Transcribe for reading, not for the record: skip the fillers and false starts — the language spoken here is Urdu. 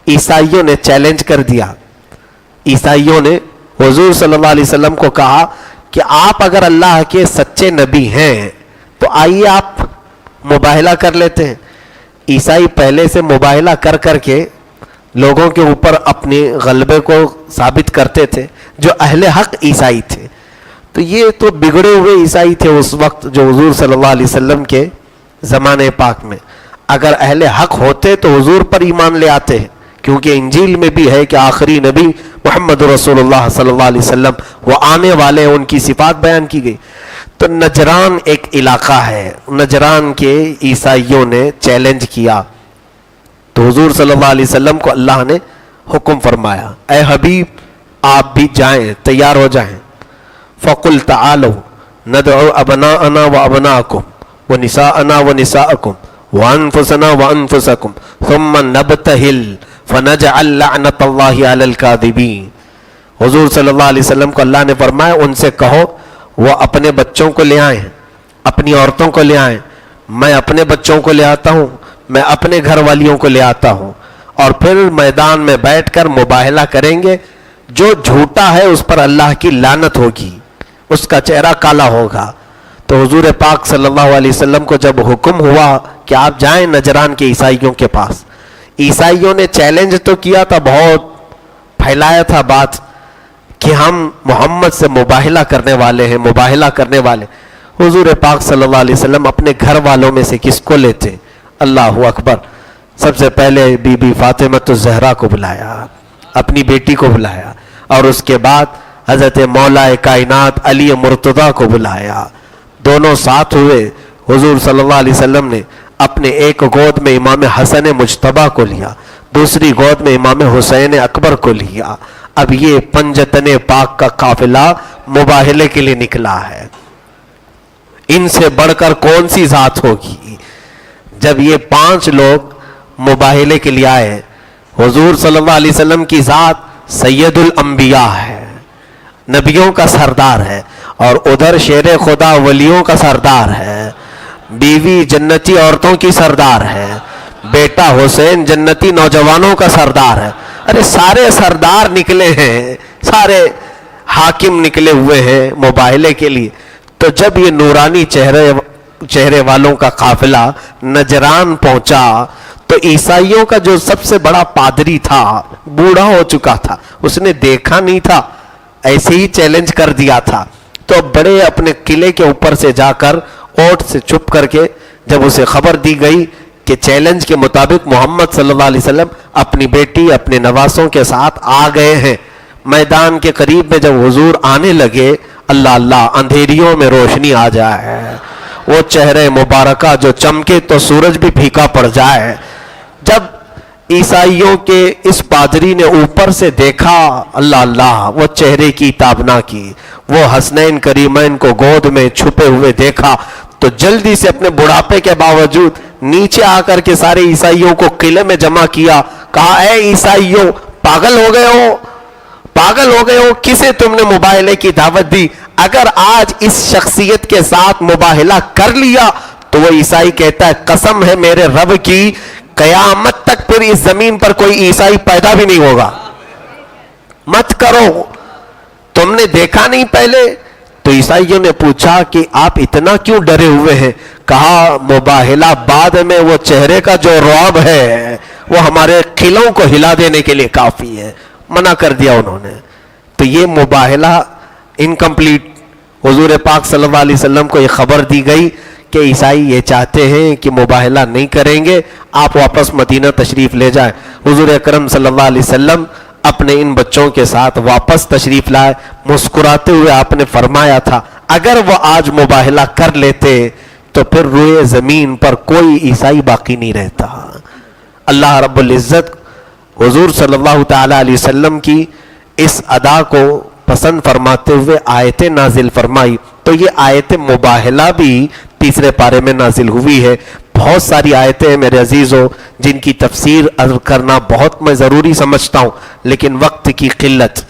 عیسائیوں نے چیلنج کر دیا. عیسائیوں نے حضور صلی اللہ علیہ وسلم کو کہا کہ آپ اگر اللہ کے سچے نبی ہیں تو آئیے آپ مباہلہ کر لیتے ہیں. عیسائی پہلے سے مباہلہ کر کر کے لوگوں کے اوپر اپنے غلبے کو ثابت کرتے تھے, جو اہل حق عیسائی تھے. تو یہ تو بگڑے ہوئے عیسائی تھے اس وقت جو حضور صلی اللہ علیہ وسلم کے زمانے پاک میں. اگر اہل حق ہوتے تو حضور پر ایمان لے آتے ہیں, کیونکہ انجیل میں بھی ہے کہ آخری نبی محمد رسول اللہ صلی اللہ علیہ وسلم وہ آنے والے ہیں, ان کی صفات بیان کی گئی. تو نجران ایک علاقہ ہے, نجران کے عیسائیوں نے چیلنج کیا تو حضور صلی اللہ علیہ وسلم کو اللہ نے حکم فرمایا, اے حبیب آپ بھی جائیں, تیار ہو جائیں. فَقُلْ تَعَالَوْا نَدْعُ أَبْنَاءَنَا وَأَبْنَاءَكُمْ وَنِسَاءَنَا وَنِسَاءَكُمْ وَأَنفُسَنَا وَأَنفُسَكُمْ ثُمَّ نَبْتَهِلْ فَنَجْعَلْ لَعْنَةَ اللَّهِ عَلَى الْكَاذِبِينَ. حضور صلی اللہ علیہ وسلم کو اللہ نے فرمایا ان سے کہو وہ اپنے بچوں کو لے آئیں, اپنی عورتوں کو لے آئیں, میں اپنے بچوں کو لے آتا ہوں, میں اپنے گھر والیوں کو لے آتا ہوں, اور پھر میدان میں بیٹھ کر مباہلہ کریں گے. جو جھوٹا ہے اس پر اللہ کی لعنت ہوگی, اس کا چہرہ کالا ہوگا. تو حضور پاک صلی اللہ علیہ وسلم کو جب حکم ہوا کہ آپ جائیں نجران کے عیسائیوں کے پاس, عیسائیوں نے چیلنج تو کیا تھا, بہت پھیلایا تھا بات کہ ہم محمد سے مباہلہ کرنے والے ہیں, مباہلہ کرنے والے. حضور پاک صلی اللہ علیہ وسلم اپنے گھر والوں میں سے کس کو لیتے؟ اللہ اکبر. سب سے پہلے بی بی فاطمۃ الزہرا کو بلایا, اپنی بیٹی کو بلایا, اور اس کے بعد حضرت مولا کائنات علی مرتضیٰ کو بلایا. دونوں ساتھ ہوئے. حضور صلی اللہ علیہ وسلم نے اپنے ایک گود میں امام حسن مجتبیٰ کو لیا, دوسری گود میں امام حسین اکبر کو لیا. اب یہ پنجتن پاک کا قافلہ مباہلے کے لیے نکلا ہے. ان سے بڑھ کر کون سی ذات ہوگی؟ جب یہ 5 لوگ مباہلے کے لیے آئے, حضور صلی اللہ علیہ وسلم کی ذات سید الانبیاء ہے, نبیوں کا سردار ہے, اور ادھر شیر خدا ولیوں کا سردار ہے, بیوی جنتی عورتوں کی سردار ہے, بیٹا حسین جنتی نوجوانوں کا سردار ہے. ارے سارے سردار نکلے ہیں, سارے حاکم نکلے ہوئے ہیں مباہلے کے لیے. تو جب یہ نورانی چہرے والوں کا قافلہ نجران پہنچا تو عیسائیوں کا جو سب سے بڑا پادری تھا, بوڑھا ہو چکا تھا, اس نے دیکھا نہیں تھا, ایسے ہی چیلنج کر دیا تھا. تو بڑے اپنے قلعے کے اوپر سے جا کر اوٹ سے چھپ کر کے جب اسے خبر دی گئی کہ چیلنج کے مطابق محمد صلی اللہ علیہ وسلم اپنی بیٹی اپنے نواسوں کے ساتھ آ گئے ہیں, میدان کے قریب میں جب حضور آنے لگے, اللہ اللہ اندھیریوں میں روشنی آ جائے, وہ چہرے مبارکہ جو چمکے تو سورج بھی پھیکا پڑ جائے. جب عیسائیوں کے اس پادری نے اوپر سے دیکھا, اللہ اللہ وہ چہرے کی تابنا کی, وہ حسنین کریمین کو گود میں چھپے ہوئے دیکھا, تو جلدی سے اپنے بڑھاپے کے باوجود نیچے آ کر کے سارے عیسائیوں کو قلعے میں جمع کیا. کہا اے عیسائیوں, پاگل ہو گئے ہو, پاگل ہو گئے ہو, کسے تم نے مباہلے کی دعوت دی؟ اگر آج اس شخصیت کے ساتھ مباہلہ کر لیا تو وہ عیسائی کہتا ہے قسم ہے میرے رب کی, قیامت تک پھر اس زمین پر کوئی عیسائی پیدا بھی نہیں ہوگا. مت کرو, تم نے دیکھا نہیں پہلے؟ تو عیسائیوں نے پوچھا کہ آپ اتنا کیوں ڈرے ہوئے ہیں؟ کہا مباہلہ بعد میں, وہ چہرے کا جو رعب ہے وہ ہمارے قلعوں کو ہلا دینے کے لیے کافی ہے. منع کر دیا انہوں نے. تو یہ مباہلہ انکمپلیٹ. حضور پاک صلی اللہ علیہ وسلم کو یہ خبر دی گئی کہ عیسائی یہ چاہتے ہیں کہ مباہلہ نہیں کریں گے, آپ واپس مدینہ تشریف لے جائیں. حضور اکرم صلی اللہ علیہ وسلم اپنے ان بچوں کے ساتھ واپس تشریف لائے. مسکراتے ہوئے آپ نے فرمایا تھا اگر وہ آج مباہلہ کر لیتے تو پھر روئے زمین پر کوئی عیسائی باقی نہیں رہتا. اللہ رب العزت حضور صلی اللہ تعالی علیہ وسلم کی اس ادا کو پسند فرماتے ہوئے آیتیں نازل فرمائی. تو یہ آیت مباہلہ بھی 3 پارے میں نازل ہوئی ہے. بہت ساری آیتیں ہیں میرے عزیزوں جن کی تفسیر عرض کرنا بہت میں ضروری سمجھتا ہوں, لیکن وقت کی قلت.